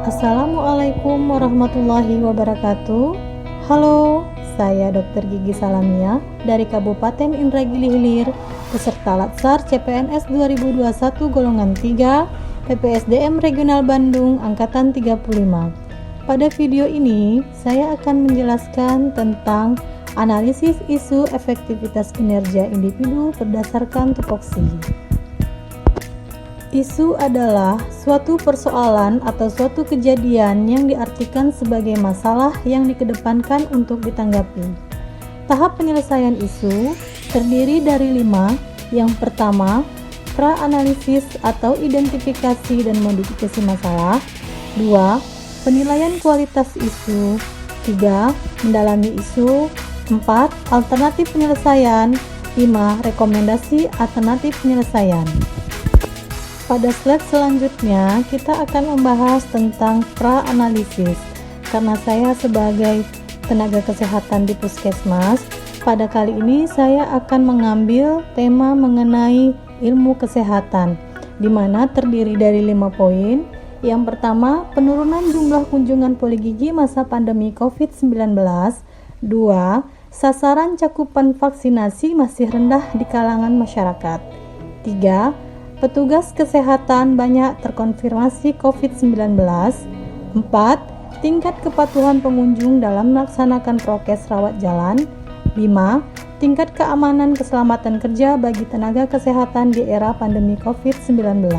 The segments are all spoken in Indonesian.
Assalamualaikum warahmatullahi wabarakatuh. Halo, saya Dr. Gigi Salamia dari Kabupaten Indragiri Hilir, peserta Latsar CPNS 2021 golongan 3 PPSDM Regional Bandung Angkatan 35. Pada video ini, saya akan menjelaskan tentang analisis isu efektivitas kinerja individu berdasarkan tupoksi. Isu adalah suatu persoalan atau suatu kejadian yang diartikan sebagai masalah yang dikedepankan untuk ditanggapi. Tahap penyelesaian isu terdiri dari 5. Yang pertama, pra-analisis atau identifikasi dan modifikasi masalah. 2. Penilaian kualitas isu. 3. Mendalami isu. 4. Alternatif penyelesaian. 5. Rekomendasi alternatif penyelesaian. Pada slide selanjutnya, kita akan membahas tentang pra-analisis. Karena saya sebagai tenaga kesehatan di Puskesmas, pada kali ini saya akan mengambil tema mengenai ilmu kesehatan, di mana terdiri dari 5 poin. Yang pertama, penurunan jumlah kunjungan poligigi masa pandemi COVID-19. 2. Sasaran cakupan vaksinasi masih rendah di kalangan masyarakat. 3. Petugas kesehatan banyak terkonfirmasi COVID-19. 4. Tingkat kepatuhan pengunjung dalam melaksanakan prokes rawat jalan. 5. Tingkat keamanan keselamatan kerja bagi tenaga kesehatan di era pandemi COVID-19.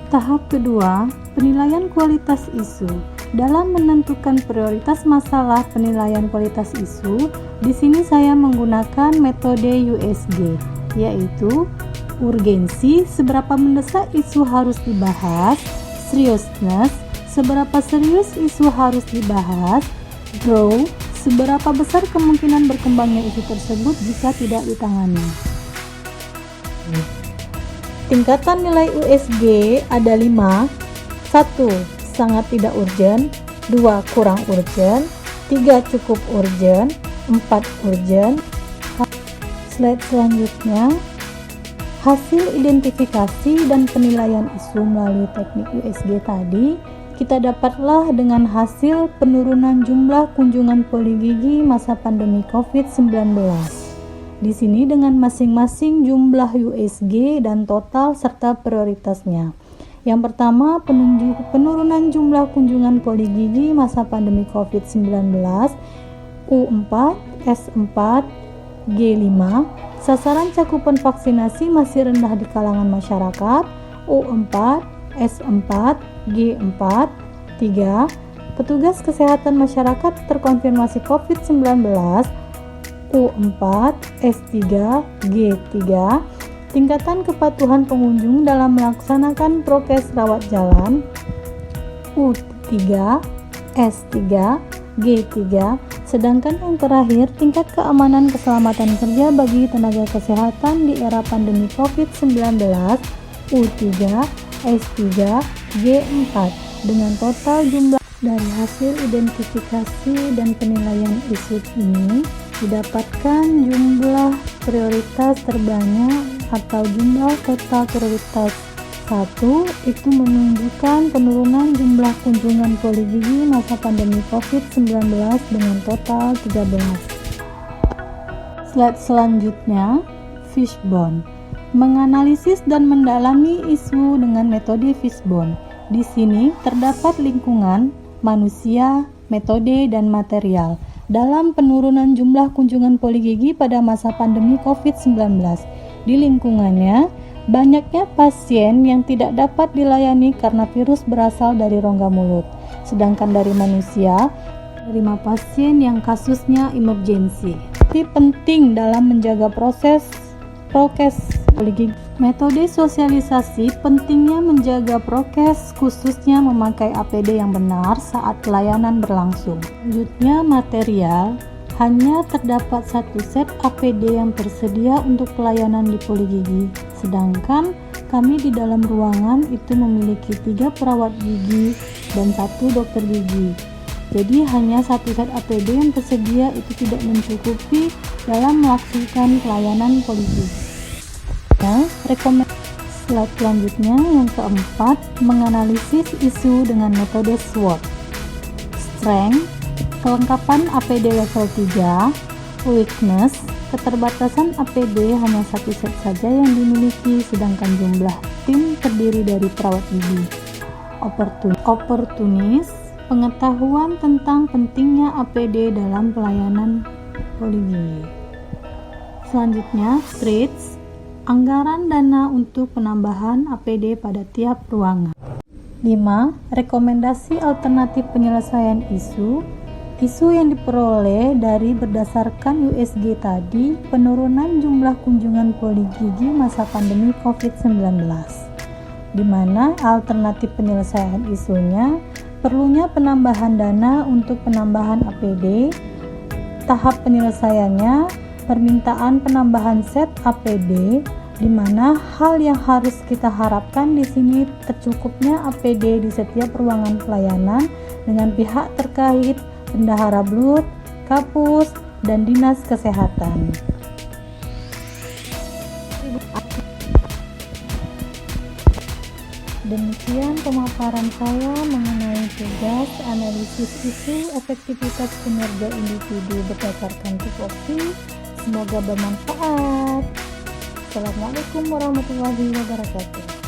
Tahap kedua, penilaian kualitas isu. Dalam menentukan prioritas masalah penilaian kualitas isu, di sini saya menggunakan metode USG, yaitu urgensi, seberapa mendesak isu harus dibahas; seriousness, seberapa serius isu harus dibahas; grow, seberapa besar kemungkinan berkembangnya isu tersebut jika tidak ditangani. Tingkatan nilai USG ada 5. 1. Sangat tidak urgent. 2. Kurang urgent. 3. Cukup urgent. 4. Urgent. Slide selanjutnya, hasil identifikasi dan penilaian isu melalui teknik USG tadi kita dapatlah dengan hasil penurunan jumlah kunjungan poligigi masa pandemi COVID-19. Di sini dengan masing-masing jumlah USG dan total serta prioritasnya. Yang pertama, penurunan jumlah kunjungan poligigi masa pandemi COVID-19 U4, S4, G5. Sasaran cakupan vaksinasi masih rendah di kalangan masyarakat. U4, S4, G4. 3. Petugas kesehatan masyarakat terkonfirmasi COVID-19. U4, S3, G3. Tingkatan kepatuhan pengunjung dalam melaksanakan prokes rawat jalan. U3, S3, G3. Sedangkan yang terakhir, tingkat keamanan keselamatan kerja bagi tenaga kesehatan di era pandemi COVID-19 U3, S3, G4 dengan total jumlah. Dari hasil identifikasi dan penilaian isu ini didapatkan jumlah prioritas terbanyak atau jumlah total prioritas 1 itu menunjukkan penurunan jumlah kunjungan poligigi masa pandemi COVID-19 dengan total 13. Slide selanjutnya, Fishbone. Menganalisis dan mendalami isu dengan metode Fishbone. Di sini terdapat lingkungan, manusia, metode, dan material dalam penurunan jumlah kunjungan poligigi pada masa pandemi COVID-19. Di lingkungannya, banyaknya pasien yang tidak dapat dilayani karena virus berasal dari rongga mulut. Sedangkan dari manusia, 5 pasien yang kasusnya emergensi. Ini penting dalam menjaga prokes poligigi. Metode sosialisasi pentingnya menjaga prokes, khususnya memakai APD yang benar saat pelayanan berlangsung. Selanjutnya, material. Hanya terdapat 1 set APD yang tersedia untuk pelayanan di poligigi. Sedangkan kami di dalam ruangan itu memiliki 3 perawat gigi dan 1 dokter gigi. Jadi hanya 1 set APD yang tersedia itu tidak mencukupi dalam melaksanakan pelayanan poligigi. Rekomendasi Slide selanjutnya yang keempat, menganalisis isu dengan metode SWOT. Strength, kelengkapan APD level 3. Weakness, keterbatasan APD hanya satu set saja yang dimiliki sedangkan jumlah tim terdiri dari perawat gigi. Opportunist, pengetahuan tentang pentingnya APD dalam pelayanan poligigi. Selanjutnya, Streets, anggaran dana untuk penambahan APD pada tiap ruangan. 5. Rekomendasi alternatif penyelesaian isu. Isu yang diperoleh dari berdasarkan USG tadi, penurunan jumlah kunjungan poligigi masa pandemi COVID-19, di mana alternatif penyelesaian isunya perlunya penambahan dana untuk penambahan APD, tahap penyelesaiannya permintaan penambahan set APD, di mana hal yang harus kita harapkan di sini tercukupnya APD di setiap ruangan pelayanan dengan pihak terkait, bendahara BLUT, Kapus, dan Dinas Kesehatan. Demikian pemaparan saya mengenai tugas analisis isu efektivitas kinerja individu berdasarkan tupoksi. Semoga bermanfaat. Assalamualaikum warahmatullahi wabarakatuh.